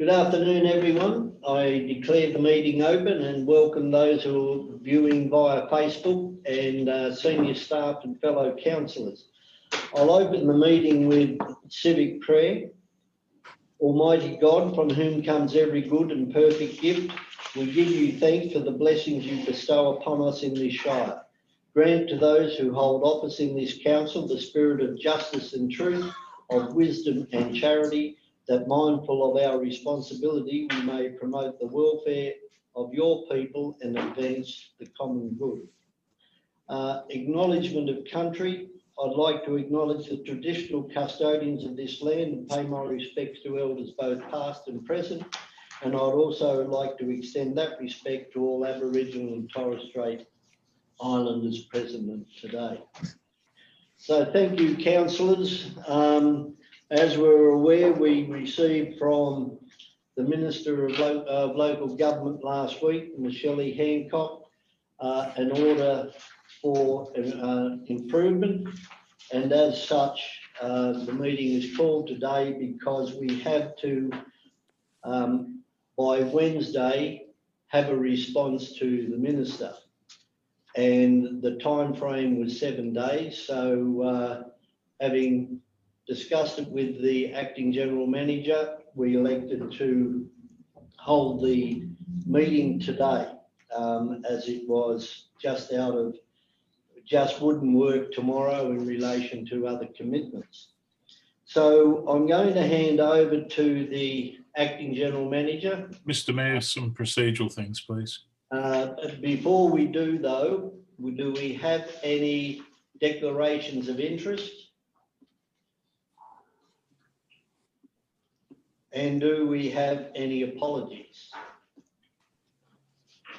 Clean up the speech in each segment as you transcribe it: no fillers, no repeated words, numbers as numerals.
Good afternoon, everyone. I declare the meeting open and welcome those who are viewing via Facebook and senior staff and fellow councillors. I'll open the meeting with civic prayer. Almighty God, from whom comes every good and perfect gift, we give you thanks for the blessings you bestow upon us in this shire. Grant to those who hold office in this council the spirit of justice and truth, of wisdom and charity, that mindful of our responsibility, we may promote the welfare of your people and advance the common good. Acknowledgement of country. I'd like to acknowledge the traditional custodians of this land and pay my respects to elders both past and present. And I'd also like to extend that respect to all Aboriginal and Torres Strait Islanders present today. So thank you, councillors. As we're aware, we received from the Minister of Local Government last week, Ms. Shelley Hancock, an order for improvement, and as such, the meeting is called today because we have to, by Wednesday, have a response to the Minister. And the time frame was 7 days, so having discussed it with the Acting General Manager, we elected to hold the meeting today, as it was just wouldn't work tomorrow in relation to other commitments. So I'm going to hand over to the Acting General Manager. Mr. Mayor, some procedural things, please. Before we do though, do we have any declarations of interest? And do we have any apologies?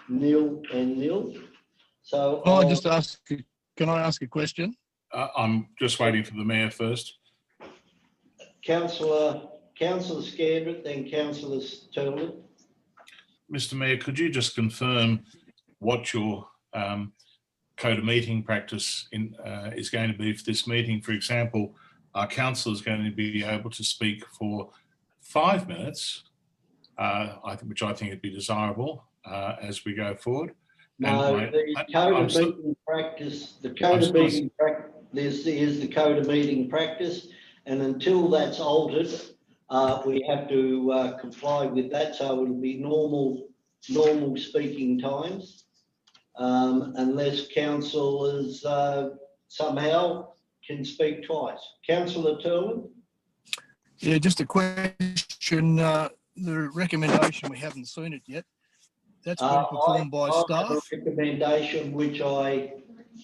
Nil and nil. So can I ask a question? I'm just waiting for the Mayor first. Councillor Scandrett, then Councillor Turley. Mr. Mayor, could you just confirm what your code of meeting practice is going to be for this meeting? For example, our councillor is going to be able to speak for 5 minutes, which I think would be desirable as we go forward. No, the code of meeting practice, this is the code of meeting practice, and until that's altered, we have to comply with that, so it'll be normal speaking times, unless councillors somehow can speak twice. Councillor Turley? Yeah, just a question. The recommendation, we haven't seen it yet. That's been performed by staff. I have a recommendation which I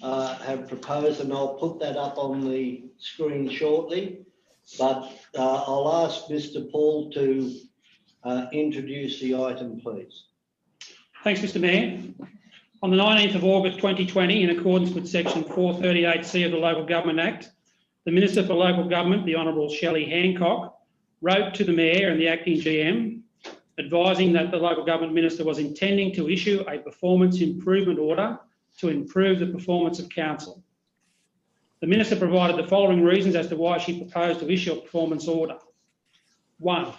have proposed, and I'll put that up on the screen shortly. But I'll ask Mr. Paul to introduce the item, please. Thanks, Mr. Mayor. On the 19th of August 2020, in accordance with Section 438C of the Local Government Act, the Minister for Local Government, the Honourable Shelley Hancock, wrote to the Mayor and the Acting GM, advising that the Local Government Minister was intending to issue a performance improvement order to improve the performance of Council. The Minister provided the following reasons as to why she proposed to issue a performance order. 1.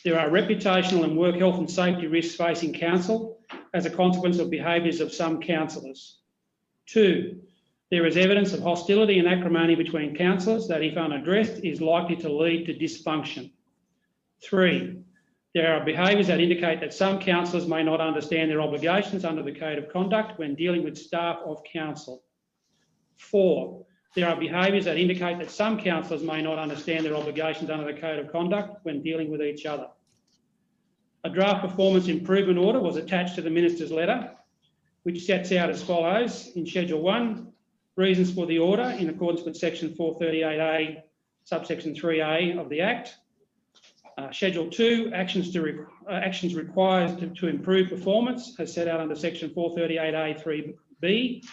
There are reputational and work health and safety risks facing Council as a consequence of behaviours of some councillors. 2. There is evidence of hostility and acrimony between councillors that, if unaddressed, is likely to lead to dysfunction. 3. There are behaviours that indicate that some councillors may not understand their obligations under the Code of Conduct when dealing with staff of Council. 4. There are behaviours that indicate that some councillors may not understand their obligations under the Code of Conduct when dealing with each other. A draft performance improvement order was attached to the Minister's letter, which sets out as follows. In Schedule 1, reasons for the order in accordance with Section 438A, subsection 3A of the Act. Schedule 2, actions required to improve performance as set out under Section 438A 3B.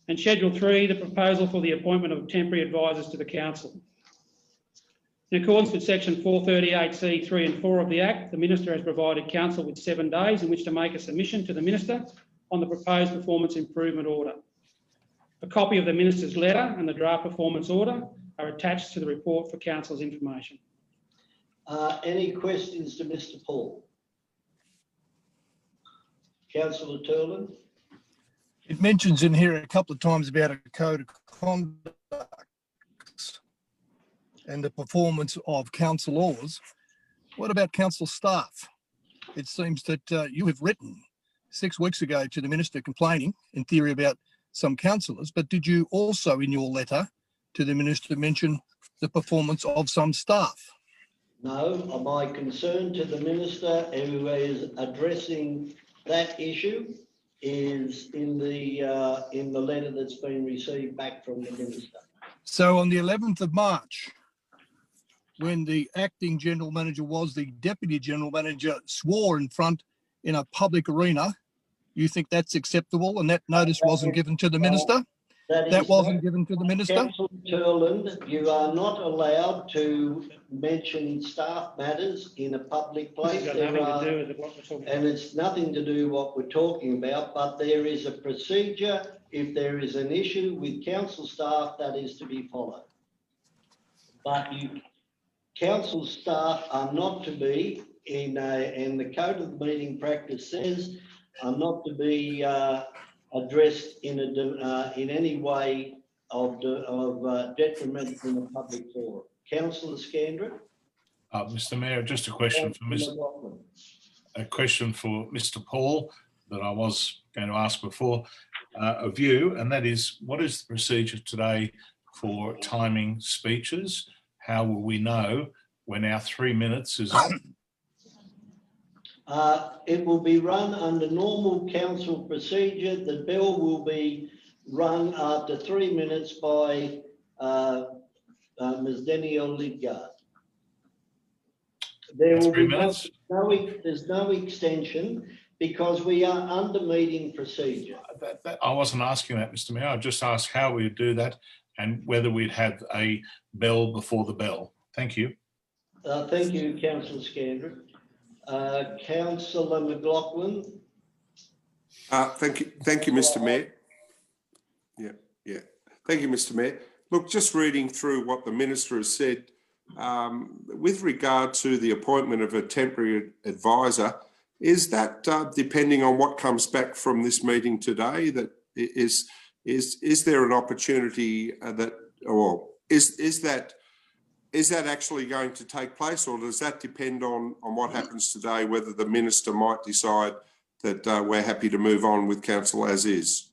And Schedule 3, the proposal for the appointment of temporary advisors to the Council. In accordance with Section 438C 3 and 4 of the Act, the Minister has provided Council with 7 days in which to make a submission to the Minister on the proposed performance improvement order. A copy of the Minister's letter and the draft performance order are attached to the report for Council's information. Any questions to Mr. Paul? Councillor Turland? It mentions in here a couple of times about a code of conduct and the performance of councillors. What about council staff? It seems that you have written 6 weeks ago to the minister complaining, in theory, about some councillors, but did you also in your letter to the minister mention the performance of some staff? No, my concern to the minister who is addressing that issue is in the letter that's been received back from the minister. So on the 11th of March, when the acting general manager was the deputy general manager, swore in front in a public arena, you think that's acceptable and that notice wasn't given to the minister? That wasn't given to the minister? Councillor Turland, you are not allowed to mention staff matters in a public place. It's got nothing to do with what we're talking about. And it's nothing to do what we're talking about, but there is a procedure. If there is an issue with council staff, that is to be followed. But council staff are not to be and the code of meeting practice says are not to be addressed in any way of detriment in a public forum. Councillor Scandrett. Mr. Mayor, just a question for Mr. Paul that I was going to ask before of you, and that is, what is the procedure today for timing speeches? How will we know when our 3 minutes is up? It will be run under normal council procedure. The bell will be run after 3 minutes by Ms. Danielle Lidgard. There will be there's no extension because we are under meeting procedure. I wasn't asking that, Mr. Mayor. I just asked how we'd do that and whether we'd have a bell before the bell. Thank you. Thank you, Councillor Scandrett. Councillor McLaughlin. Thank you, Mr. Mayor. Yeah. Thank you, Mr. Mayor. Look, just reading through what the minister has said with regard to the appointment of a temporary advisor, is that depending on what comes back from this meeting today? That is there an opportunity that, or is that actually going to take place, or does that depend on what happens today, whether the minister might decide that we're happy to move on with council as is?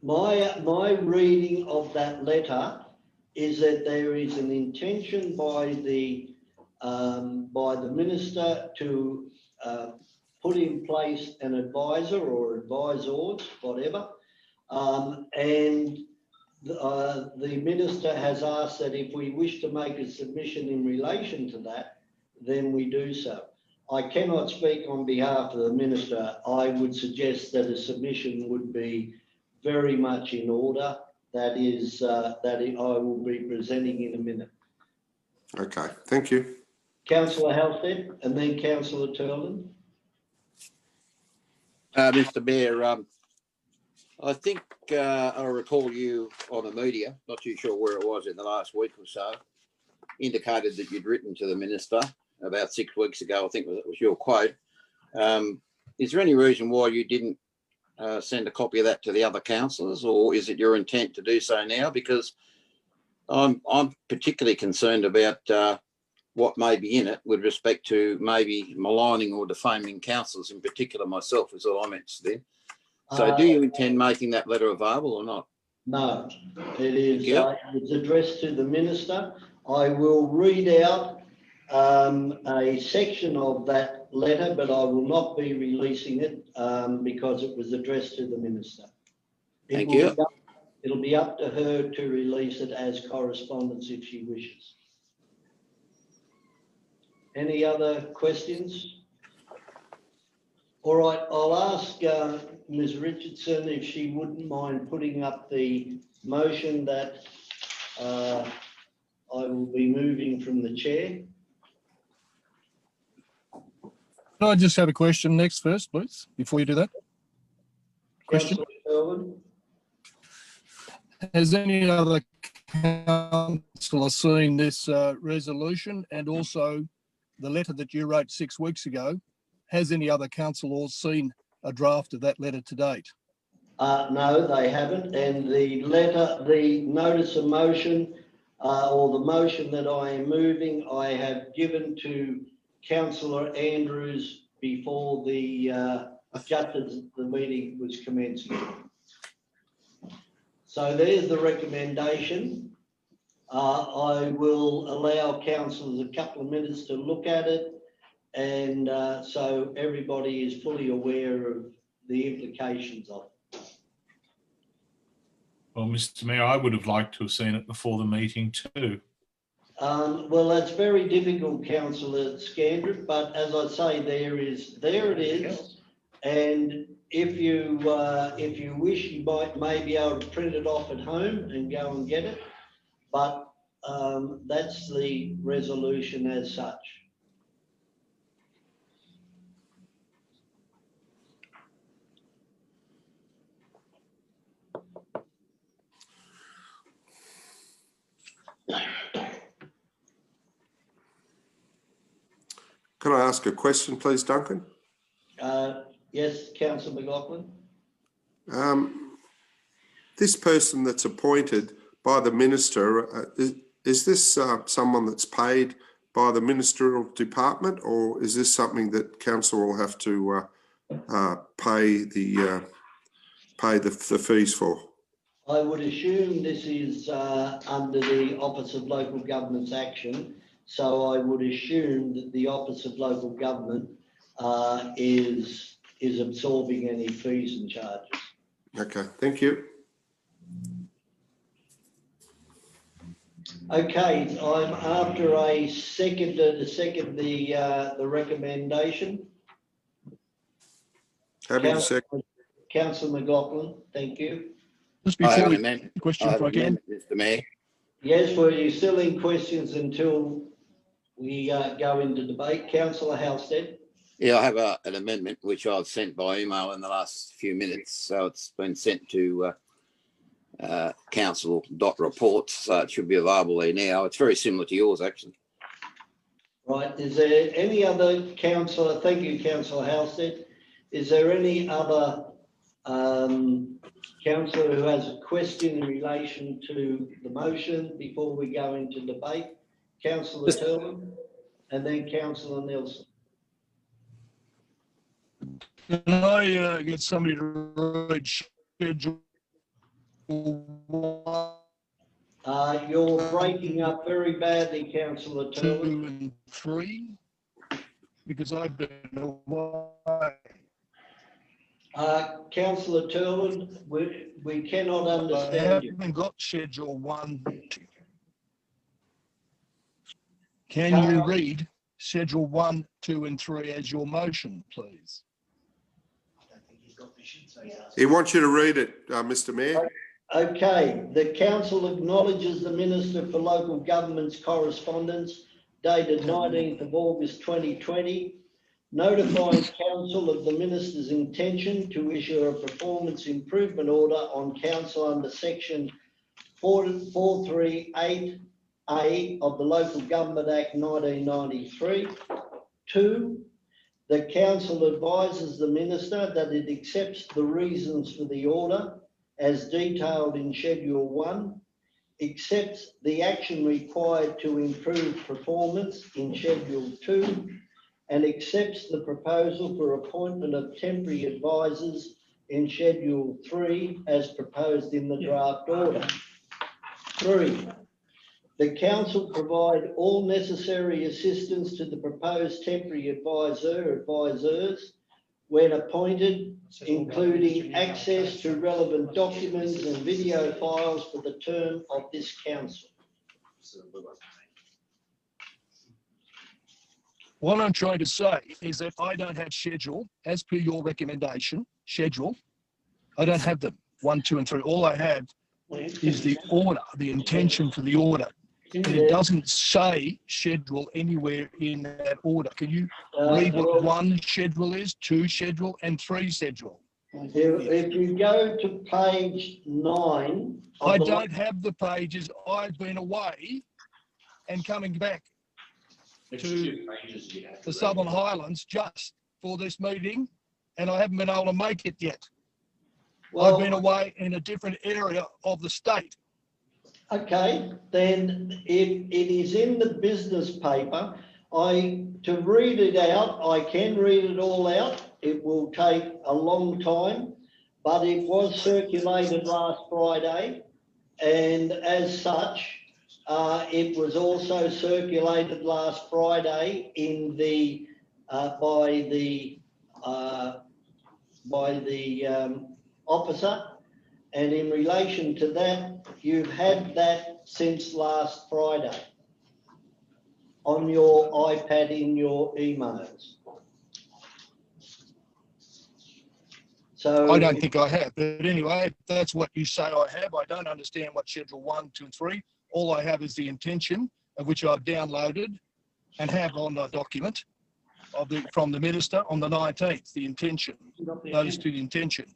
My reading of that letter is that there is an intention by the minister to put in place an advisor or advisors, whatever, and the minister has asked that if we wish to make a submission in relation to that, then we do so. I cannot speak on behalf of the minister. I would suggest that a submission would be very much in order. That is, I will be presenting in a minute. Okay, thank you. Councillor Halstead and then Councillor Turland. Mr. Mayor, I think I recall you on the media, not too sure where it was in the last week or so, indicated that you'd written to the minister about 6 weeks ago. I think it was your quote. Is there any reason why you didn't send a copy of that to the other councillors, or is it your intent to do so now? Because I'm particularly concerned about what may be in it with respect to maybe maligning or defaming councillors, in particular myself, is all I'm interested in. So do you intend making that letter available or not? No, it is it's addressed to the minister. I will read out a section of that letter, but I will not be releasing it because it was addressed to the minister. Thank you. It'll be up to her to release it as correspondence if she wishes. Any other questions? All right, I'll ask Ms. Richardson if she wouldn't mind putting up the motion that I will be moving from the chair. Can I just have a question next first, please, before you do that? Question. Councillor Irwin. Has any other councillor council seen this resolution and also the letter that you wrote 6 weeks ago? Has any other councillor seen a draft of that letter to date? No, they haven't. And the letter, the notice of motion, or the motion that I am moving, I have given to Councillor Andrews before just as the meeting was commencing. So there's the recommendation. I will allow councillors a couple of minutes to look at it, and so everybody is fully aware of the implications of it. Well, Mr. Mayor, I would have liked to have seen it before the meeting too. Well, that's very difficult, Councillor Scandrett, but as I say, there it is. And if you wish, you may be able to print it off at home and go and get it. But that's the resolution as such. Can I ask a question, please, Duncan? Yes, Councillor McLaughlin. This person that's appointed by the minister, is this someone that's paid by the ministerial department, or is this something that council will have to pay the fees for? I would assume this is under the Office of Local Government's action. So I would assume that the Office of Local Government is absorbing any fees and charges. Okay, thank you. Okay, I'm after a second to second the recommendation. Happy to second. Councillor McLaughlin, thank you. Just I have before an we amendment. question, I if have I an can. amendment, Mr. Mayor. Yes, well, you're still in questions until we go into debate. Councillor Halstead. Yeah, I have an amendment which I've sent by email in the last few minutes. So it's been sent to council.reports. So it should be available there now. It's very similar to yours, actually. Right, is there any other councillor, thank you, Councillor Halstead. Is there any other councillor who has a question in relation to the motion before we go into debate? Councillor Turlin and then Councillor Nelson. Can I get somebody to read schedule 1, You're breaking up very badly, Councillor 2 Turlin. and 3? Because I've been away. Councillor Turlin, we cannot I understand you. haven't got schedule 1. Can you read schedule 1, 2 and 3 as your motion, please? He wants you to read it, Mr. Mayor. Okay, the council acknowledges the Minister for Local Government's correspondence dated 19th of August 2020, notifying council of the minister's intention to issue a performance improvement order on council under section 438A of the Local Government Act 1993. 2, the council advises the minister that it accepts the reasons for the order as detailed in Schedule 1, accepts the action required to improve performance in Schedule 2, and accepts the proposal for appointment of temporary advisors in Schedule 3 as proposed in the draft order. 3, the council provide all necessary assistance to the proposed temporary advisors when appointed, including access to relevant documents and video files for the term of this council. What I'm trying to say is that I don't have schedule, as per your recommendation, schedule. I don't have them, 1, 2 and 3. All I have is the order, the intention for the order. And it doesn't say schedule anywhere in that order. Can you read what 1 schedule is, 2 schedule and 3 schedule? If you go to page 9. of I the- don't have the pages. I've been away and coming back to the Southern Highlands just for this meeting, and I haven't been able to make it yet. I've been away in a different area of the state. Okay, then it is in the business paper. To read it out, I can read it all out. It will take a long time, but it was circulated last Friday. And as such, it was also circulated last Friday in the, by the officer. And in relation to that, you've had that since last Friday on your iPad in your emails. So I don't think I have, but anyway, if that's what you say I have. I don't understand what Schedule 1, 2, and 3. All I have is the intention, of which I've downloaded and have on the document from the minister on the 19th, the intention, notice to the intention.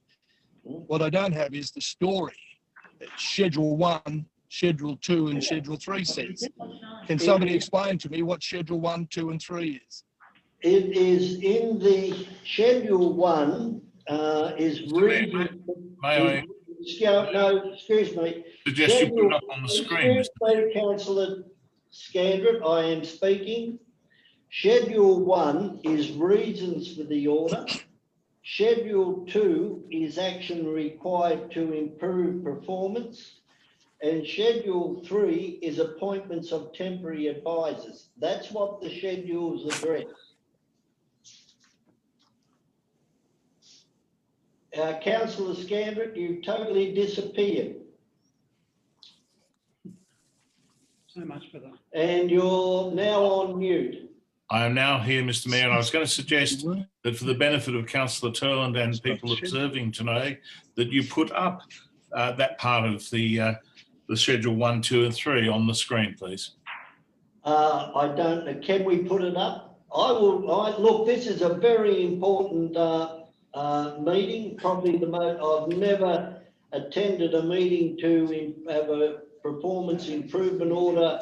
What I don't have is the story that Schedule 1, Schedule 2, and Schedule 3 says. Can somebody explain to me what Schedule 1, 2, and 3 is? it is in the Schedule 1 is reading. May I No, excuse me. suggest you put it up on the screen, Mr. Excuse me, Councillor Scandrett, I am speaking. Schedule 1 is reasons for the order. Schedule 2 is action required to improve performance. And Schedule 3 is appointments of temporary advisors. That's what the schedules address. Councillor Scandrett, you've totally disappeared. So much for that. And you're now on mute. I am now here, Mr. Mayor, and I was going to suggest that for the benefit of Councillor Turland and people observing today, that you put up that part of the Schedule 1, 2, and 3 on the screen, please. I don't know, can we put it up? Look, this is a very important meeting, probably the most, I've never attended a meeting to have a performance improvement order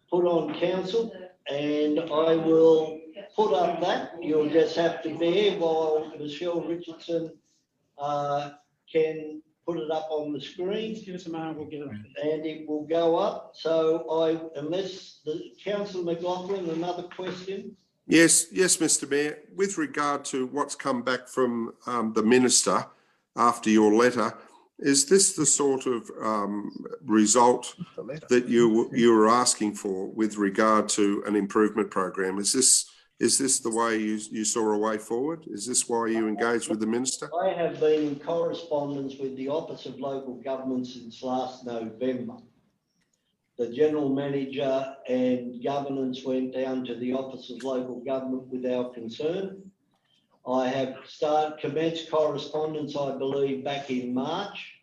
put on council, and I will put up that. You'll just have to bear while Michelle Richardson can put it up on the screen. Give us a moment, we'll get it. And it will go up. So unless the Councillor McLaughlin, another question? Yes, Mr. Mayor. With regard to what's come back from the minister after your letter, is this the sort of result that you were asking for with regard to an improvement program? Is this the way you saw a way forward? Is this why you engaged with the minister? I have been in correspondence with the Office of Local Government since last November. The General Manager and governance went down to the Office of Local Government with our concern. I have commenced correspondence, I believe, back in March.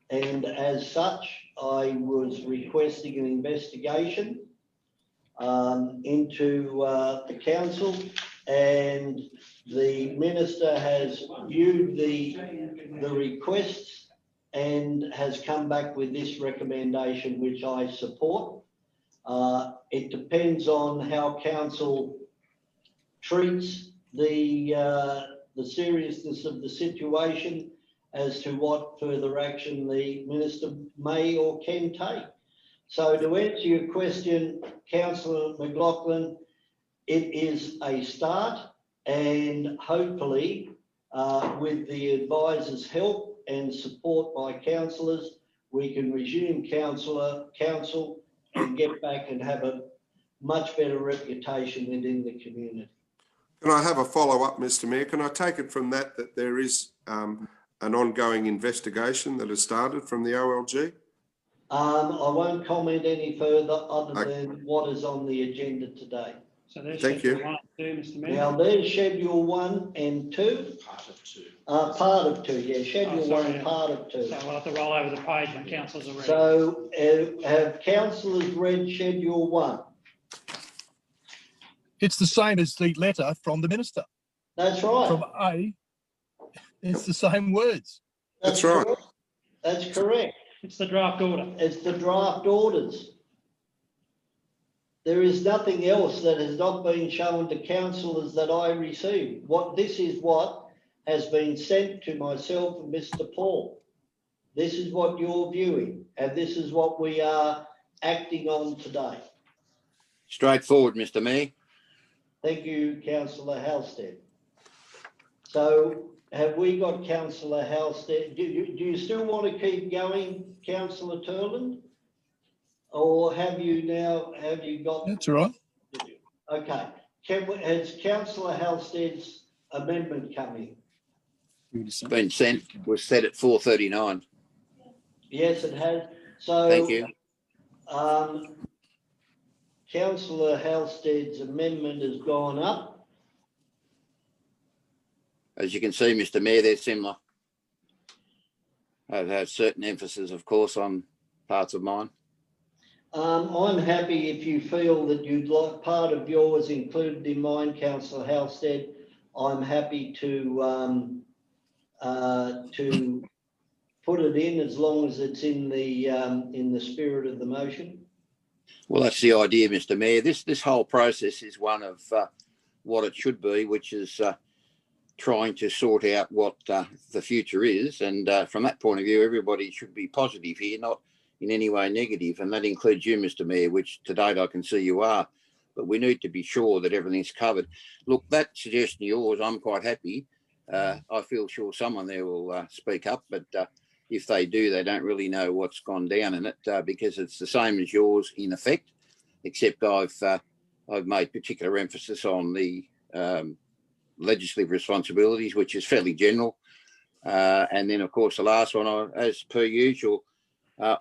And as such, I was requesting an investigation into the council, and the minister has viewed the requests and has come back with this recommendation, which I support. It depends on how council treats the seriousness of the situation as to what further action the minister may or can take. So to answer your question, Councillor McLaughlin, it is a start, and hopefully with the advisor's help and support by councillors, we can resume council and get back and have a much better reputation within the community. Can I have a follow-up, Mr. Mayor? Can I take it from that there is an ongoing investigation that has started from the OLG? I won't comment any further other than what is on the agenda today. So there's Thank you. Schedule 1 and 2, Mr. Mayor. Now, there's Schedule 1 and 2. Part of 2, yeah, Schedule 1 and part of 2. So we'll have to roll over the page when councillors are ready. So have councillors read Schedule 1? It's the same as the letter from the minister. That's right. From A, It's the same words. That's right. correct. That's correct. It's the draft order. It's the draft orders. There is nothing else that has not been shown to councillors that I received. This is what has been sent to myself and Mr. Paul. This is what you're viewing, and this is what we are acting on today. Straightforward, Mr. Mayor. Thank you, councillor Halstead. So have we got councillor Halstead? Do you still want to keep going, councillor Turland? Or have you got? That's all right. Okay. Has councillor Halstead's amendment come in? Been sent, was set at 4:39. Yes, it has. So. Thank you. Councillor Halstead's amendment has gone up. As you can see, Mr. Mayor, they're similar. I have certain emphasis, of course, on parts of mine. I'm happy if you feel that you'd like part of yours included in mine, councillor Halstead. I'm happy to put it in as long as it's in the spirit of the motion. Well, that's the idea, Mr. Mayor. This whole process is one of what it should be, which is trying to sort out what the future is. And from that point of view, everybody should be positive here, not in any way negative. And that includes you, Mr. Mayor, which to date I can see you are. But we need to be sure that everything's covered. Look, that suggestion of yours, I'm quite happy. I feel sure someone there will speak up, but if they do, they don't really know what's gone down in it because it's the same as yours in effect, except I've made particular emphasis on the legislative responsibilities, which is fairly general. And then, of course, the last one, as per usual,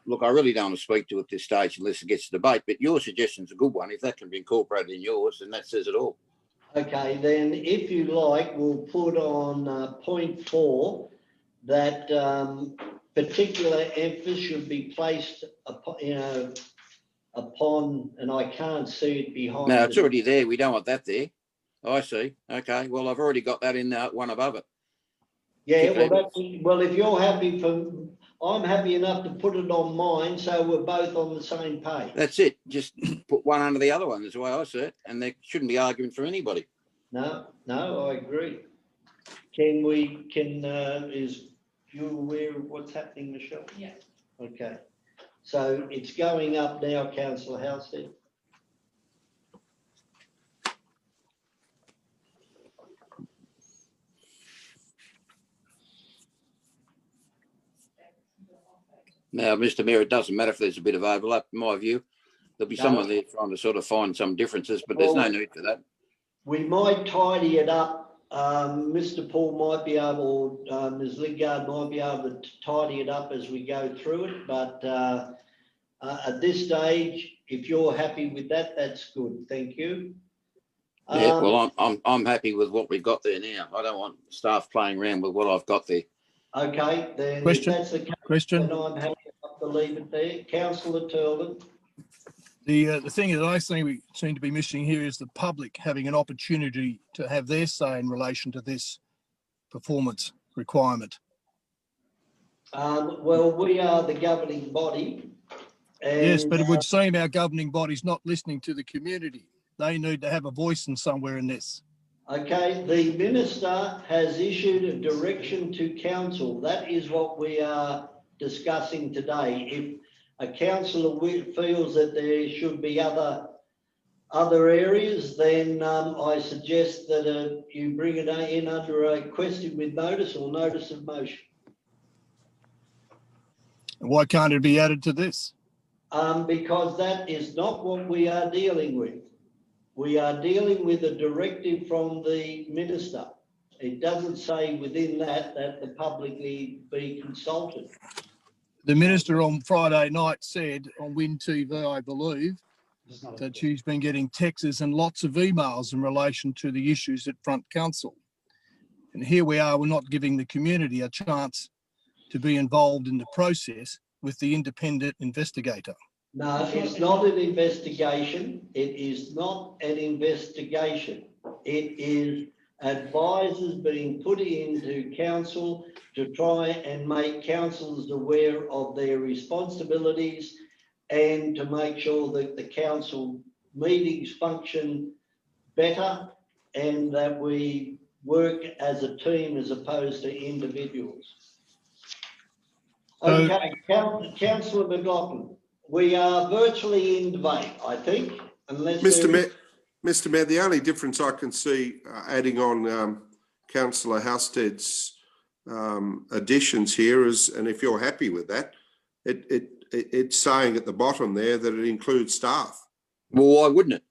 look, I really don't want to speak to at this stage unless it gets to debate, but your suggestion's a good one. If that can be incorporated in yours, then that says it all. Okay, then if you like, we'll put on point 4 that particular emphasis should be placed upon, and I can't see it behind. No, it's already there. We don't want that there. I see. Okay. Well, I've already got that in the one above it. Yeah, well, if you're happy I'm happy enough to put it on mine, so we're both on the same page. That's it. Just put one under the other one is the way I see it. And there shouldn't be argument for anybody. No, I agree. Is you aware of what's happening, Michelle? Yeah. Okay. So it's going up now, councillor Halstead. Now, Mr. Mayor, it doesn't matter if there's a bit of overlap, in my view. There'll be someone there trying to sort of find some differences, but there's no need for that. We might tidy it up. Mr. Paul might be able, Ms. Lingard might be able to tidy it up as we go through it. But at this stage, if you're happy with that, that's good. Thank you. Yeah, well, I'm happy with what we've got there now. I don't want staff playing around with what I've got there. Okay, then Question? if that's the case, Question. then I'm happy enough to leave it there. Councillor Turland. The thing that I think we seem to be missing here is the public having an opportunity to have their say in relation to this performance requirement. Well, we are the governing body. Yes, but it and, would seem our governing body's not listening to the community. They need to have a voice in somewhere in this. Okay, the minister has issued a direction to council. That is what we are discussing today. If a councillor feels that there should be other areas, then I suggest that you bring it in under a question with notice or notice of motion. Why can't it be added to this? Because that is not what we are dealing with. We are dealing with a directive from the minister. It doesn't say within that the public need be consulted. The minister on Friday night said on Win TV, I believe, that she's been getting texts and lots of emails in relation to the issues at Front Council. And here we are, we're not giving the community a chance to be involved in the process with the independent investigator. No, it's not an investigation. It is not an investigation. It is advisors being put into council to try and make councillors aware of their responsibilities and to make sure that the council meetings function better and that we work as a team as opposed to individuals. Okay, Councillor McLaughlin, we are virtually in debate, I think, unless Mr Mayor, the only difference I can see adding on Councillor Halstead's additions here is, and if you're happy with that, it's saying at the bottom there that it includes staff. Well, why wouldn't it?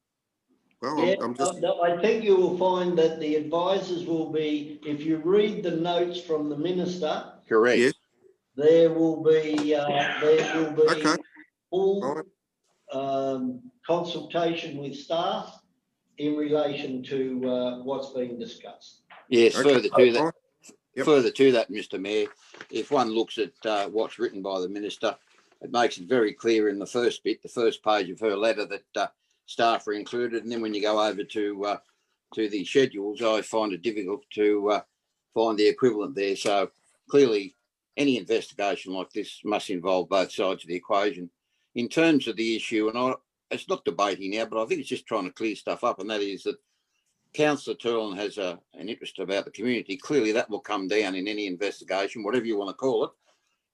Well, yeah, I'm just, I think you will find that the advisors will be, if you read the notes from the minister, Correct. Yes. there will be Okay. full right, consultation with staff in relation to what's being discussed. Yes, okay, further to that, right. Yep. further to that, Mr Mayor, if one looks at what's written by the minister, it makes it very clear in the first bit, the first page of her letter, that staff are included. And then when you go over to the schedules, I find it difficult to find the equivalent there. So clearly, any investigation like this must involve both sides of the equation. In terms of the issue, and it's not debating now, but I think it's just trying to clear stuff up, and that is that Councillor Turlin has an interest about the community. Clearly, that will come down in any investigation, whatever you want to call it,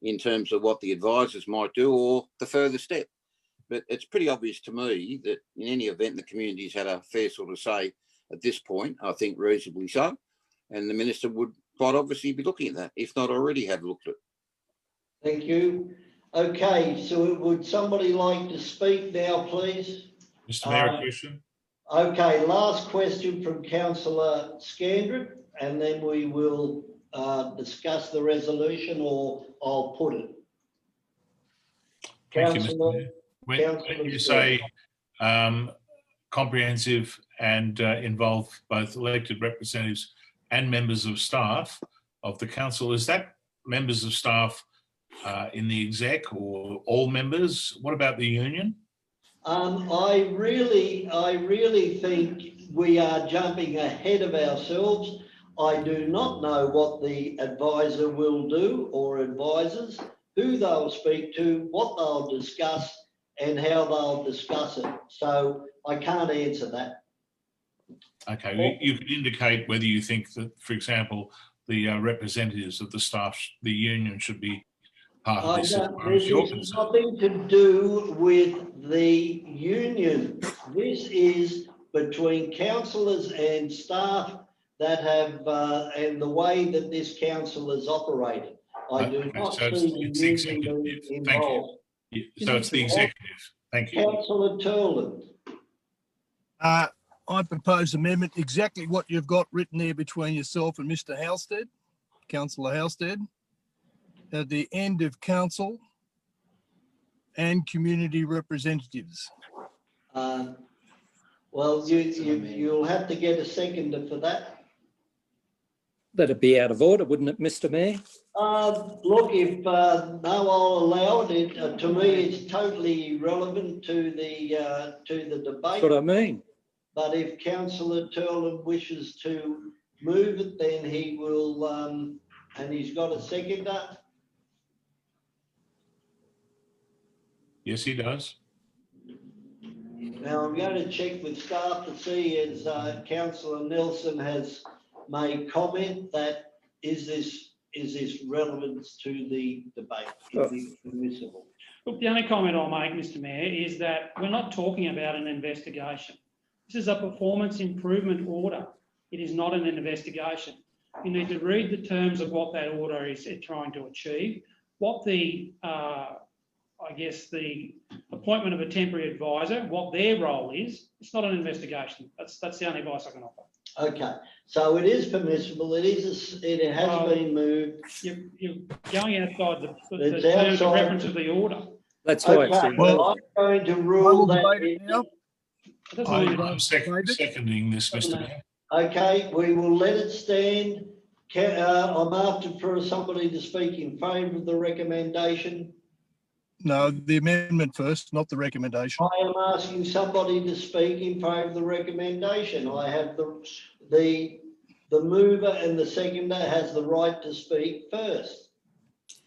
in terms of what the advisors might do or the further step. But it's pretty obvious to me that in any event, the community's had a fair sort of say at this point, I think reasonably so. And the minister would quite obviously be looking at that, if not already have looked at it. Thank you. Okay, so would somebody like to speak now, please? Mr Mayor, a question? Okay, last question from Councillor Scandrett, and then we will discuss the resolution, or I'll put it. Thank you, Mr Councillor, Mayor. When you say comprehensive and involve both elected representatives and members of staff of the council, is that members of staff in the exec or all members? What about the union? I really think we are jumping ahead of ourselves. I do not know what the advisor will do or advisors, who they'll speak to, what they'll discuss and how they'll discuss it. So I can't answer that. Okay, you could indicate whether you think that, for example, the representatives of the staff, the union, should be part of this. This is nothing to do with the union. This is between councillors and staff that have, and the way that this council is operating. I do not so see the it's union being executive. Thank you. involved. So it's the executive. Thank you. Councillor Turland. I propose amendment, exactly what you've got written there between yourself and Mr Halstead, Councillor Halstead. At the end of council and community representatives. Well, you'll have to get a seconder for that. That'd be out of order, wouldn't it, Mr Mayor? Look, if no, I'll allow it. To me, it's totally irrelevant to the debate. That's what I mean. But if Councillor Turlin wishes to move it, then he will, and he's got a seconder. Yes, he does. Now I'm going to check with staff to see, as Councillor Nelson has made comment, that is this relevance to the debate? Is it permissible? Look, the only comment I'll make, Mr Mayor, is that we're not talking about an investigation. This is a performance improvement order. It is not an investigation. You need to read the terms of what that order is trying to achieve. What the, I guess, the appointment of a temporary advisor, what their role is, it's not an investigation. That's the only advice I can offer. Okay, so it is permissible. It has been moved. You're going outside the It's terms of outside. reference of the order. That's why it's Okay, in well, order. I'm going to I rule will that. debate it now. It doesn't I- mean- I'm seconding this, Mr Mayor. Okay, we will let it stand. I'm after for somebody to speak in favour of the recommendation. No, the amendment first, not the recommendation. I am asking somebody to speak in favour of the recommendation. I have the the mover and the seconder has the right to speak first.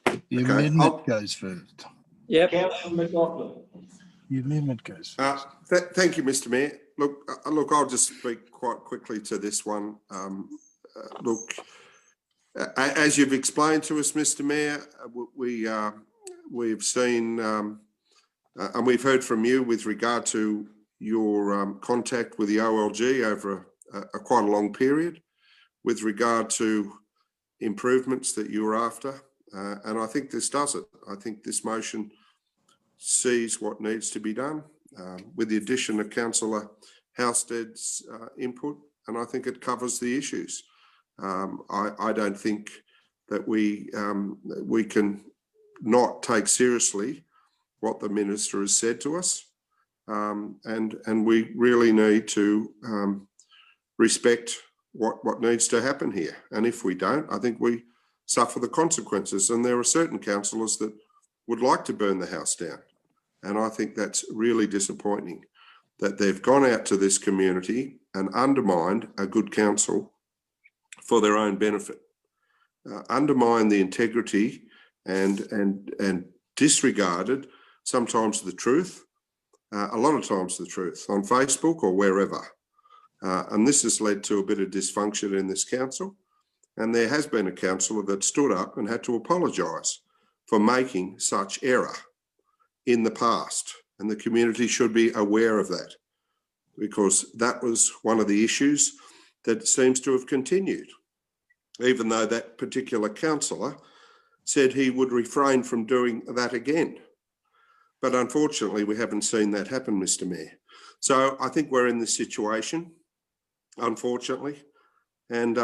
The Okay, amendment goes first. Yep. Councillor McLaughlin. The amendment goes first. Thank you, Mr. Mayor. Look, I'll just speak quite quickly to this one. As you've explained to us, Mr. Mayor, we've seen and we've heard from you with regard to your contact with the OLG over a quite a long period with regard to improvements that you were after. And I think this does it. I think this motion sees what needs to be done with the addition of Councillor Halstead's input, and I think it covers the issues. I don't think that we can not take seriously what the Minister has said to us, and we really need to respect what needs to happen here. And if we don't, I think we suffer the consequences. And there are certain councillors that would like to burn the house down. And I think that's really disappointing that they've gone out to this community and undermined a good council for their own benefit, undermined the integrity and disregarded sometimes the truth, a lot of times the truth on Facebook or wherever. And this has led to a bit of dysfunction in this council. And there has been a councillor that stood up and had to apologise for making such error in the past. And the community should be aware of that, because that was one of the issues that seems to have continued, even though that particular councillor said he would refrain from doing that again. But unfortunately, we haven't seen that happen, Mr. Mayor. So I think we're in this situation, unfortunately, and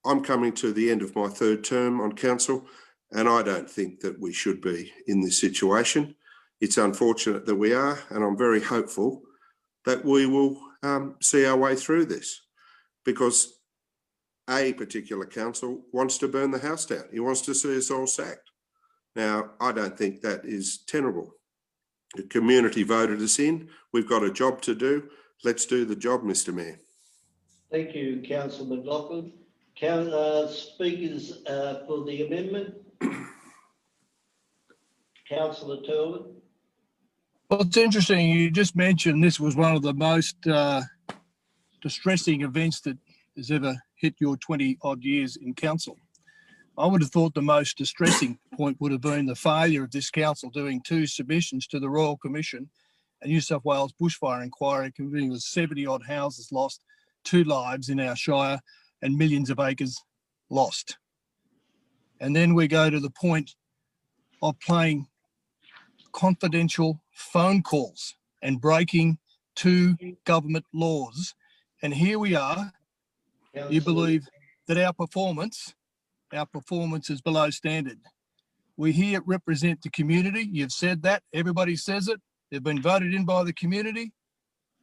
I'm coming to the end of my third term on council, and I don't think that we should be in this situation. It's unfortunate that we are, and I'm very hopeful that we will see our way through this, because a particular council wants to burn the house down. He wants to see us all sacked. Now, I don't think that is tenable. The community voted us in. We've got a job to do. Let's do the job, Mr. Mayor. Thank you, Councillor McLaughlin. Speakers for the amendment. Councillor Turlin. Well, it's interesting. You just mentioned this was one of the most distressing events that has ever hit your 20 odd years in council. I would have thought the most distressing point would have been the failure of this council doing 2 submissions to the Royal Commission and New South Wales Bushfire Inquiry, convening with 70 odd houses lost, 2 lives in our shire and millions of acres lost. And then we go to the point of playing confidential phone calls and breaking 2 government laws. And here we are. You believe that our performance is below standard. We here represent the community. You've said that. Everybody says it. They've been voted in by the community,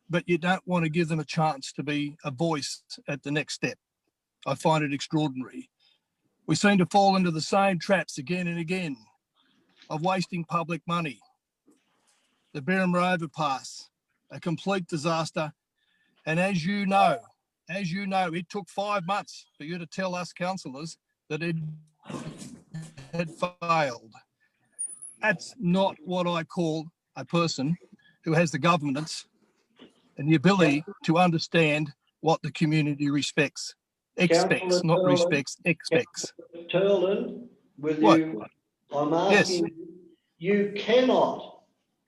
but you don't want to give them a chance to be a voice at the next step. I find it extraordinary. We seem to fall into the same traps again and again of wasting public money. The Berrimah overpass, a complete disaster. And as you know, it took 5 months for you to tell us councillors that it had failed. That's not what I call a person who has the governance and the ability to understand what the community expects, not respects, expects. Turlin, with What? you, I'm asking, you cannot,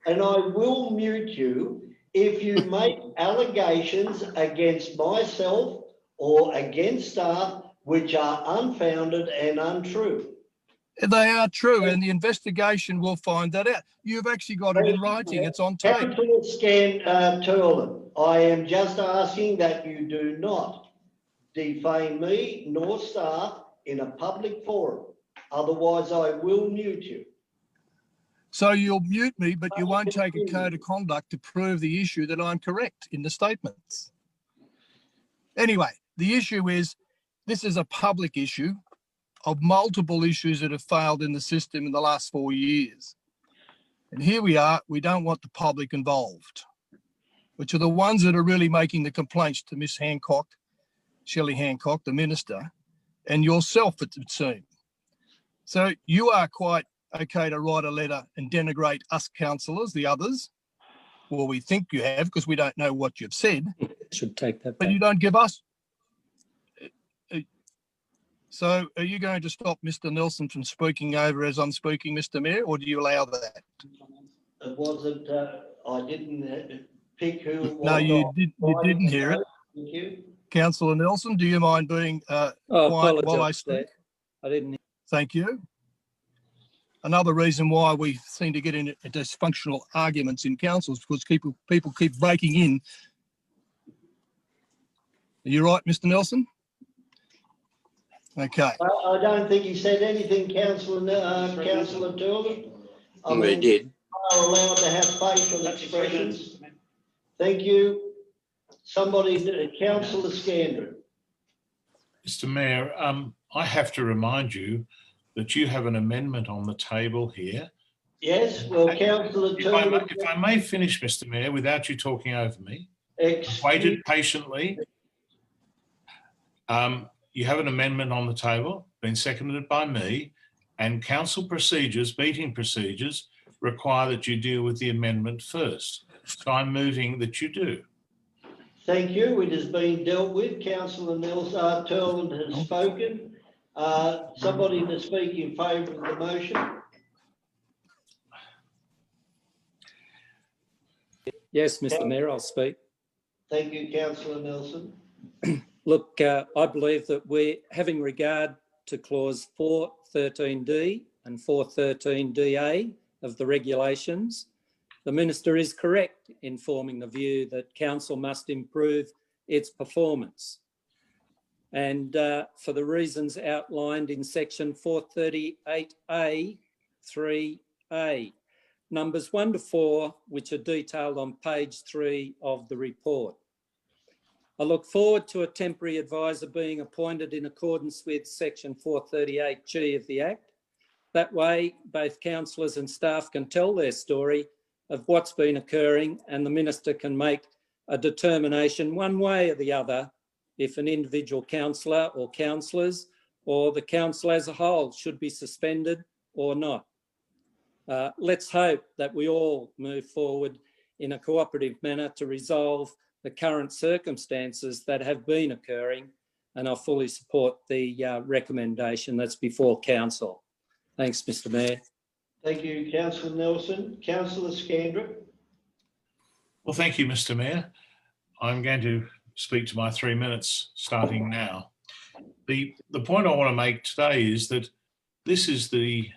and I will mute you if you make allegations against myself or against staff which are unfounded and untrue. They are true, and the investigation will find that out. You've actually got it in writing. It's on tape. Councillor Turlin, I am just asking that you do not defame me nor staff in a public forum. Otherwise, I will mute you. So you'll mute me, but you won't take a code of conduct to prove the issue that I'm correct in the statements. Anyway, the issue is, this is a public issue of multiple issues that have failed in the system in the last 4 years. And here we are, we don't want the public involved, which are the ones that are really making the complaints to Miss Hancock Shelley Hancock, the minister, and yourself, it would seem. So you are quite okay to write a letter and denigrate us councillors, the others. Well, we think you have because we don't know what you've said, Should take that but back. you don't give us. So are you going to stop Mr. Nelson from speaking over as I'm speaking, Mr. Mayor, or do you allow that? It wasn't, I didn't pick who. No, you didn't hear it. Thank you. Councillor Nelson, do you mind being Oh, quiet while I apologise, speak? Chair. I didn't. Thank you. Another reason why we seem to get into dysfunctional arguments in councils because people keep breaking in. Are you right, Mr. Nelson? Okay. I don't think he said anything, Councillor Turley. I We mean, did. we are allowed to have facial That's 3 minutes, expressions. Mr Mayor. Thank you. Somebody, Councillor Scandra. Mr. Mayor, I have to remind you that you have an amendment on the table here. Yes, well, Councillor Turley. If I may finish, Mr. Mayor, without you talking over me, waited patiently. You have an amendment on the table, been seconded by me, and council procedures, meeting procedures, require that you deal with the amendment first. So I'm moving that you do. Thank you. It has been dealt with. Councillor Turley has spoken. Somebody to speak in favour of the motion. Yes, Mr. Mayor, I'll speak. Thank you, Councillor Nelson. Look, I believe that we're having regard to clause 413D and 413DA of the regulations. The Minister is correct in forming the view that council must improve its performance. And for the reasons outlined in section 438A, 3A, numbers 1 to 4, which are detailed on page 3 of the report. I look forward to a temporary advisor being appointed in accordance with section 438G of the Act. That way, both councillors and staff can tell their story of what's been occurring and the Minister can make a determination one way or the other if an individual councillor or councillors or the council as a whole should be suspended or not. Let's hope that we all move forward in a cooperative manner to resolve the current circumstances that have been occurring, and I fully support the recommendation that's before council. Thanks, Mr. Mayor. Thank you, Councillor Nelson. Councillor Scandra. Well, thank you, Mr. Mayor. I'm going to speak to my 3 minutes starting now. The point I want to make today is that this is the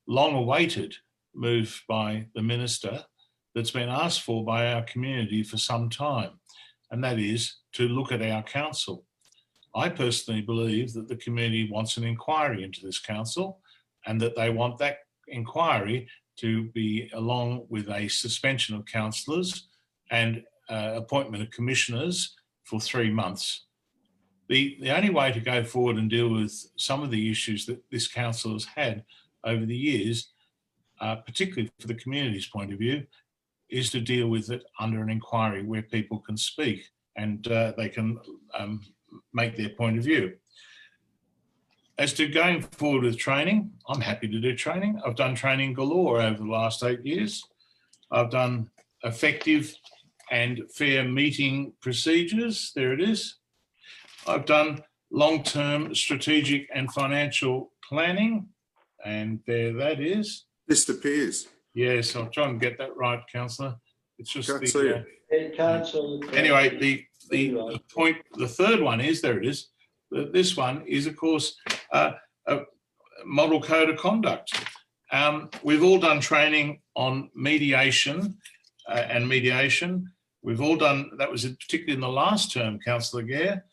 long-awaited move by the Minister that's been asked for by our community for some time, and that is to look at our council. I personally believe that the community wants an inquiry into this council and that they want that inquiry to be along with a suspension of councillors and appointment of commissioners for 3 months. The only way to go forward and deal with some of the issues that this council has had over the years, particularly for the community's point of view, is to deal with it under an inquiry where people can speak and they can make their point of view. As to going forward with training, I'm happy to do training. I've done training galore over the last 8 years. I've done effective and fair meeting procedures. There it is. I've done long-term strategic and financial planning. And there that is. Mr. Pearce. Yes, I'll try and get that right, Councillor. It's just Can't see it. Councillor. anyway, the point, the third one is, there it is. This one is, of course, a model code of conduct. We've all done training on mediation and mediation. We've all done, that was particularly in the last term, Councillor Gare,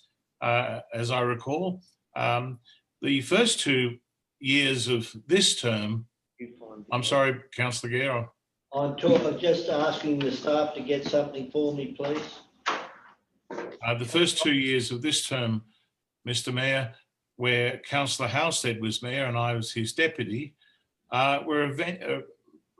as I recall. The first 2 years of this term, I'm sorry, Councillor Gare. I'm just asking the staff to get something for me, please. The first 2 years of this term, Mr. Mayor, where Councillor Halstead was mayor and I was his deputy, were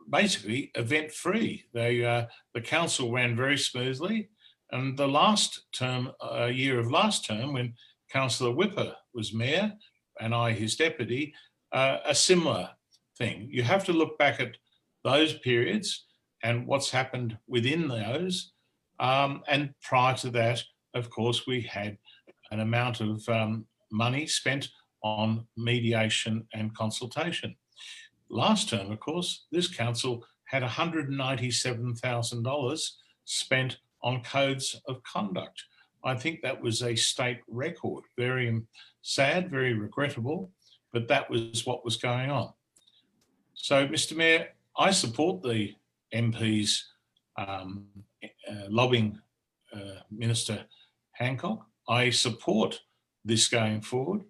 basically event-free. The council ran very smoothly. And the last term, year of last term, when Councillor Whipper was mayor and I his deputy, a similar thing. You have to look back at those periods and what's happened within those. And prior to that, of course, we had an amount of money spent on mediation and consultation. Last term, of course, this council had $197,000 spent on codes of conduct. I think that was a state record. Very sad, very regrettable, but that was what was going on. So, Mr. Mayor, I support the MP's lobbying Minister Hancock. I support this going forward.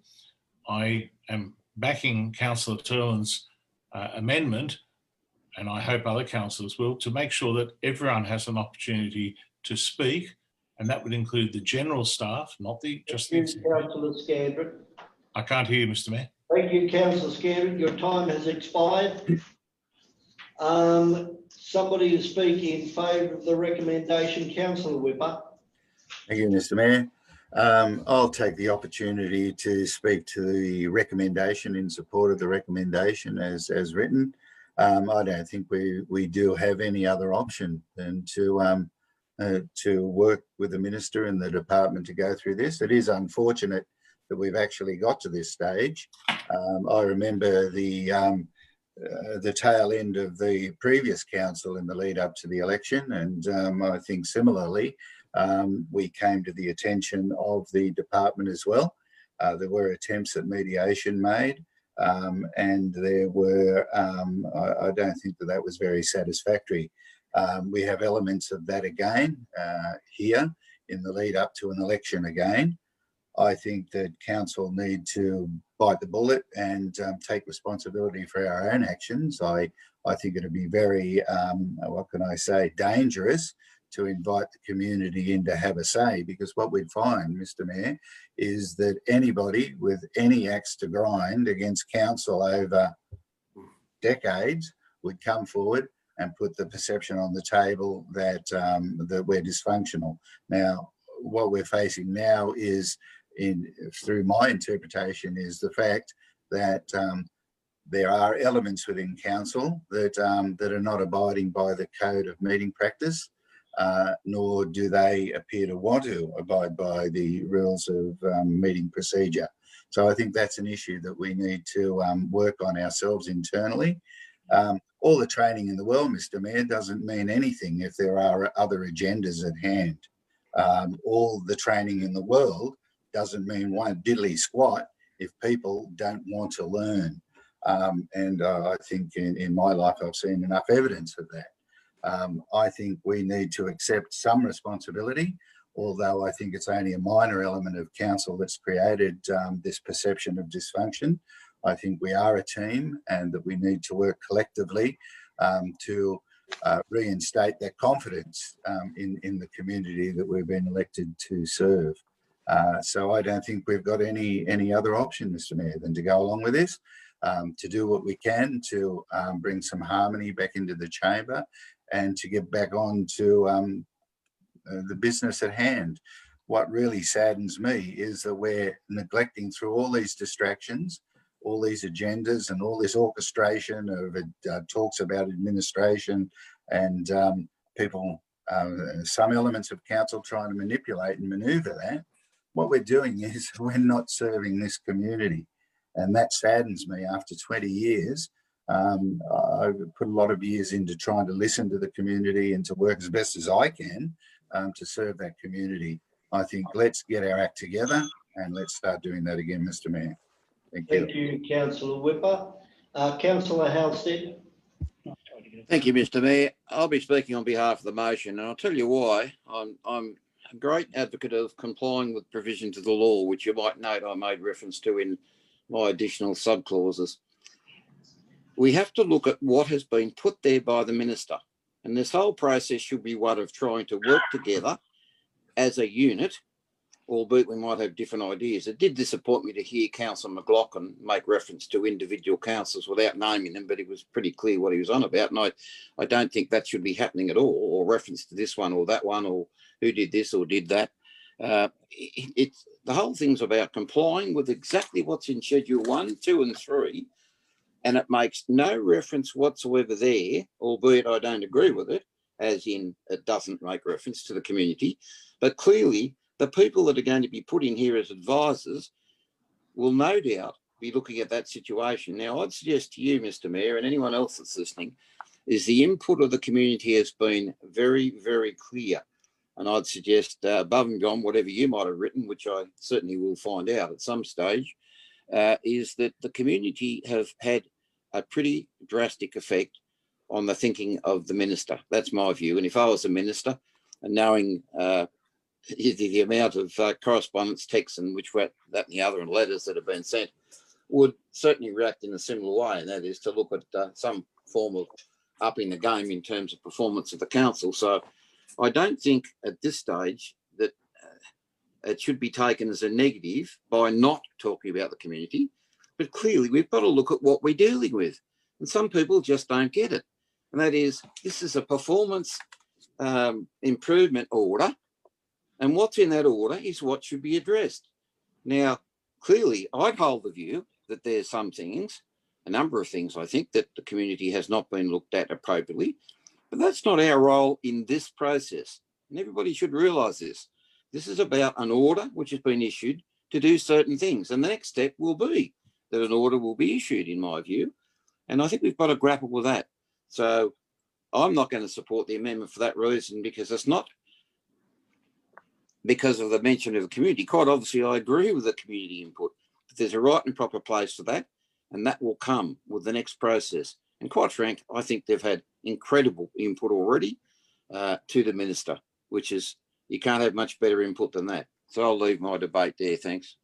I am backing Councillor Turlin's amendment, and I hope other councillors will, to make sure that everyone has an opportunity to speak, and that would include the general staff, not just the... Councillor Scandrett. I can't hear you, Mr. Mayor. Thank you, Councillor Scandrett. Your time has expired. Somebody to speak in favour of the recommendation, Councillor Whipper. Thank you, Mr. Mayor. I'll take the opportunity to speak to the recommendation in support of the recommendation as written. I don't think we do have any other option than to work with the Minister and the department to go through this. It is unfortunate that we've actually got to this stage. I remember the tail end of the previous council in the lead up to the election, and I think similarly, we came to the attention of the department as well. There were attempts at mediation made, and there were, I don't think that was very satisfactory. We have elements of that again here in the lead up to an election again. I think that council need to bite the bullet and take responsibility for our own actions. I think it'd be very, what can I say, dangerous to invite the community in to have a say, because what we'd find, Mr. Mayor, is that anybody with any axe to grind against council over decades would come forward and put the perception on the table that that we're dysfunctional. Now, what we're facing now is, through my interpretation, is the fact that there are elements within council that that are not abiding by the code of meeting practice, nor do they appear to want to abide by the rules of meeting procedure. So I think that's an issue that we need to work on ourselves internally. All the training in the world, Mr. Mayor, doesn't mean anything if there are other agendas at hand. All the training in the world doesn't mean one diddly squat if people don't want to learn. And I think in my life, I've seen enough evidence of that. I think we need to accept some responsibility, although I think it's only a minor element of council that's created this perception of dysfunction. I think we are a team and that we need to work collectively to reinstate that confidence in the community that we've been elected to serve. So I don't think we've got any other option, Mr. Mayor, than to go along with this, to do what we can to bring some harmony back into the chamber and to get back on to the business at hand. What really saddens me is that we're neglecting, through all these distractions, all these agendas and all this orchestration of talks about administration and people, some elements of council trying to manipulate and manoeuvre that. What we're doing is we're not serving this community. And that saddens me after 20 years. I've put a lot of years into trying to listen to the community and to work as best as I can to serve that community. I think let's get our act together and let's start doing that again, Mr. Mayor. Thank you. Thank you, Councillor Whipper. Councillor Halstead. Thank you, Mr. Mayor. I'll be speaking on behalf of the motion, and I'll tell you why. I'm a great advocate of complying with provisions of the law, which you might note I made reference to in my additional subclauses. We have to look at what has been put there by the minister, and this whole process should be one of trying to work together as a unit albeit we might have different ideas. It did disappoint me to hear Councillor McLaughlin make reference to individual councillors without naming them, but it was pretty clear what he was on about. And I don't think that should be happening at all, or reference to this one or that one, or who did this or did that. The whole thing's about complying with exactly what's in Schedule 1, 2 and 3, and it makes no reference whatsoever there, albeit I don't agree with it, as in it doesn't make reference to the community. But clearly, the people that are going to be put in here as advisors will no doubt be looking at that situation. Now, I'd suggest to you, Mr. Mayor, and anyone else that's listening, is the input of the community has been very, very clear. And I'd suggest above and beyond whatever you might have written, which I certainly will find out at some stage, is that the community have had a pretty drastic effect on the thinking of the minister. That's my view. And if I was a minister, and knowing the amount of correspondence, texts, and which were that and the other, and letters that have been sent, would certainly react in a similar way, and that is to look at some form of upping the game in terms of performance of the council. So I don't think at this stage that it should be taken as a negative by not talking about the community, but clearly we've got to look at what we're dealing with. And some people just don't get it. And that is, this is a performance improvement order. And what's in that order is what should be addressed. Now, clearly, I'd hold the view that there's some things, a number of things, I think, that the community has not been looked at appropriately. But that's not our role in this process. And everybody should realise this. This is about an order which has been issued to do certain things. And the next step will be that an order will be issued, in my view. And I think we've got to grapple with that. So I'm not going to support the amendment for that reason, because it's not because of the mention of the community. Quite obviously, I agree with the community input, but there's a right and proper place for that, and that will come with the next process. And quite frank, I think they've had incredible input already to the minister, which is, you can't have much better input than that. So I'll leave my debate there. Thanks.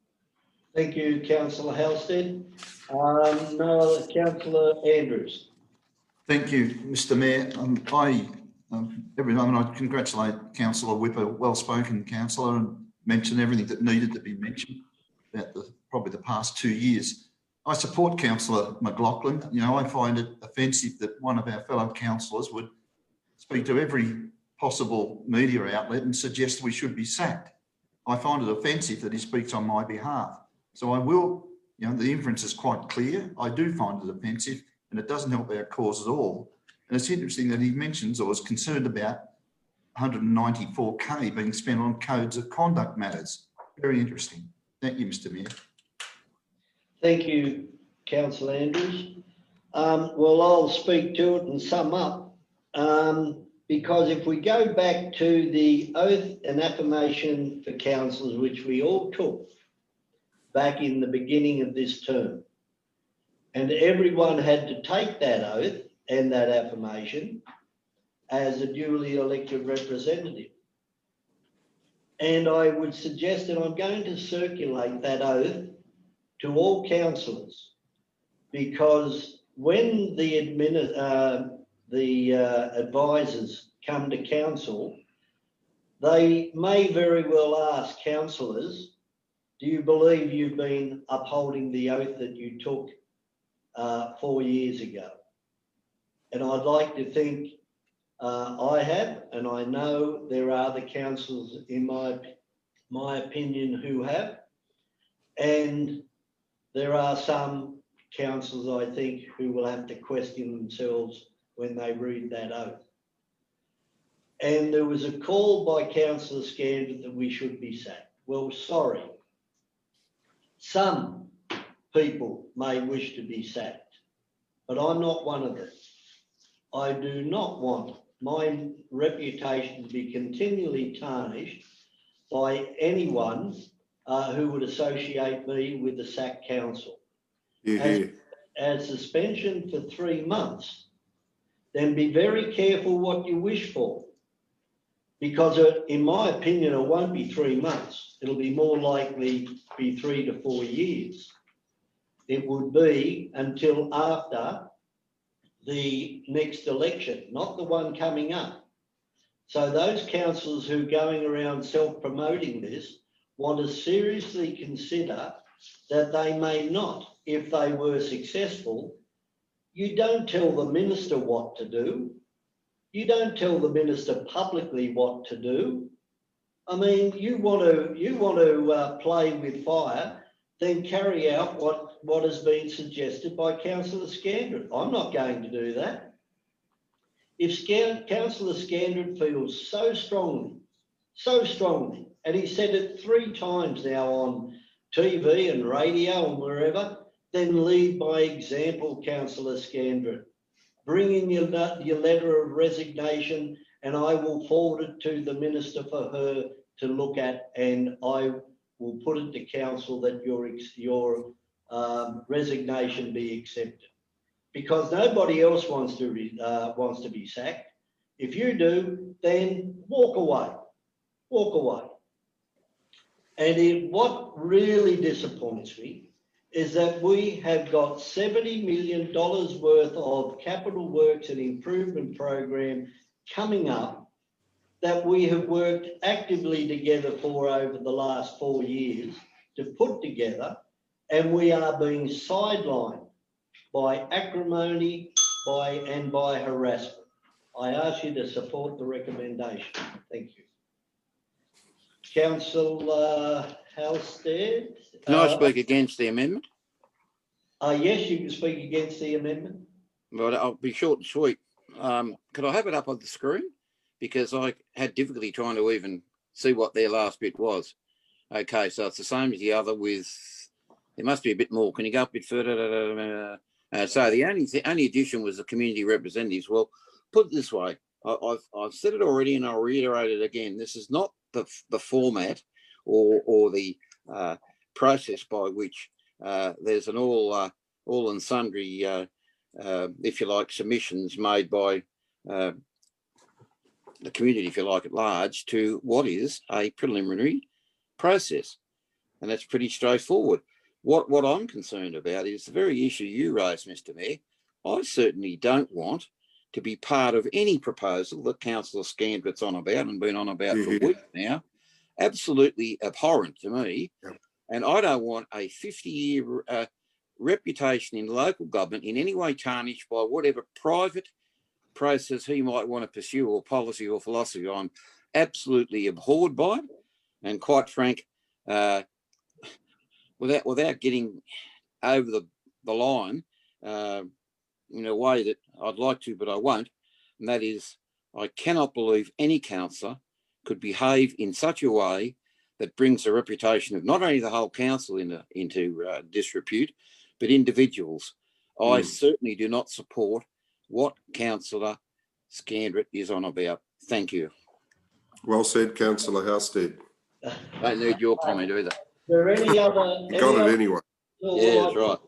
Thank you, Councillor Halstead. No, Councillor Andrews. Thank you, Mr. Mayor. Every moment I congratulate Councillor Whipper, well-spoken councillor, and mention everything that needed to be mentioned about probably the past 2 years. I support Councillor McLaughlin. You know, I find it offensive that one of our fellow councillors would speak to every possible media outlet and suggest we should be sacked. I find it offensive that he speaks on my behalf. So I will, you know, the inference is quite clear. I do find it offensive, and it doesn't help our cause at all. And it's interesting that he mentions or was concerned about 194K being spent on codes of conduct matters. Very interesting. Thank you, Mr. Mayor. Thank you, Councillor Andrews. Well, I'll speak to it and sum up, because if we go back to the oath and affirmation for councillors, which we all took back in the beginning of this term, and everyone had to take that oath and that affirmation as a duly elected representative. And I would suggest that I'm going to circulate that oath to all councillors, because when the advisors come to council, they may very well ask councillors, do you believe you've been upholding the oath that you took 4 years ago? And I'd like to think I have, and I know there are other councillors, in my opinion, who have. And there are some councillors, I think, who will have to question themselves when they read that oath. And there was a call by Councillor Scandal that we should be sacked. Well, sorry. Some people may wish to be sacked, but I'm not one of them. I do not want my reputation to be continually tarnished by anyone who would associate me with the sacked council. As suspension for 3 months, then be very careful what you wish for, because in my opinion, it won't be 3 months. It'll be more likely be 3 to 4 years. It would be until after the next election, not the one coming up. So those councillors who are going around self-promoting this, want to seriously consider that they may not, if they were successful. You don't tell the minister what to do. You don't tell the minister publicly what to do. I mean, you want to play with fire, then carry out what has been suggested by Councillor Scandrett. I'm not going to do that. If Councillor Scandrett feels so strongly, and he said it 3 times now on TV and radio and wherever, then lead by example, Councillor Scandrett. Bring in your letter of resignation and I will forward it to the minister for her to look at, and I will put it to council that your resignation be accepted. Because nobody else wants to be sacked. If you do, then walk away. Walk away. And what really disappoints me is that we have got $70 million worth of capital works and improvement program coming up that we have worked actively together for over the last 4 years to put together, and we are being sidelined by acrimony and by harassment. I ask you to support the recommendation. Thank you. Councillor Halstead. Can I speak against the amendment? Yes, you can speak against the amendment. But I'll be short and sweet. Could I have it up on the screen? Because I had difficulty trying to even see what their last bit was. Okay, so it's the same as the other with, there must be a bit more. Can you go up a bit further? So the only addition was the community representatives. Well, put it this way, I've said it already and I'll reiterate it again. This is not the format or the process by which there's an all and sundry, if you like, submissions made by the community, if you like, at large, to what is a preliminary process. And that's pretty straightforward. What I'm concerned about is the very issue you raised, Mr. Mayor. I certainly don't want to be part of any proposal that Councillor Scandrett's on about and been on about for weeks now. Absolutely abhorrent to me. Yep. And I don't want a 50-year reputation in local government in any way tarnished by whatever private process he might want to pursue, or policy or philosophy. I'm absolutely abhorred by it, and quite frank, without getting over the line in a way that I'd like to, but I won't, and that is, I cannot believe any councillor could behave in such a way that brings the reputation of not only the whole council into disrepute, but individuals. I certainly do not support what Councillor Scandrett is on about. Thank you. Well said, Councillor Halstead. Don't need your comment either. Is there any other? You got it anyway. Yeah, that's right.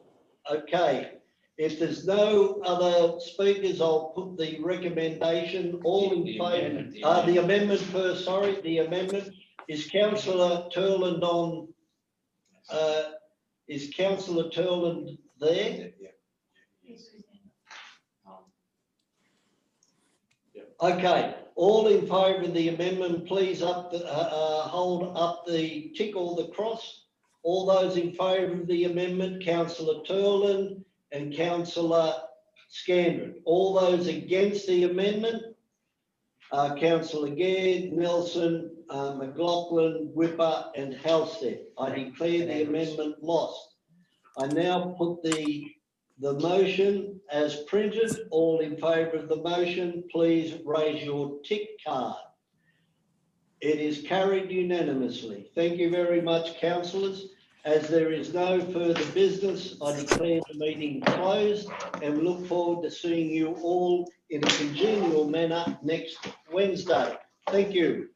Okay. If there's no other speakers, I'll put the recommendation. All in favour. The amendment first. Sorry, the amendment. Is Councillor Turland on? Is Councillor Turland there? Okay, all in favour of the amendment, please hold up the tick or the cross. All those in favour of the amendment, Councillor Turland and Councillor Scandrett. All those against the amendment, Councillor Gaird, Nelson, McLaughlin, Whipper and Halstead. I declare the amendment lost. I now put the motion as printed. All in favour of the motion, please raise your tick card. It is carried unanimously. Thank you very much, councillors. As there is no further business, I declare the meeting closed and look forward to seeing you all in a congenial manner next Wednesday. Thank you.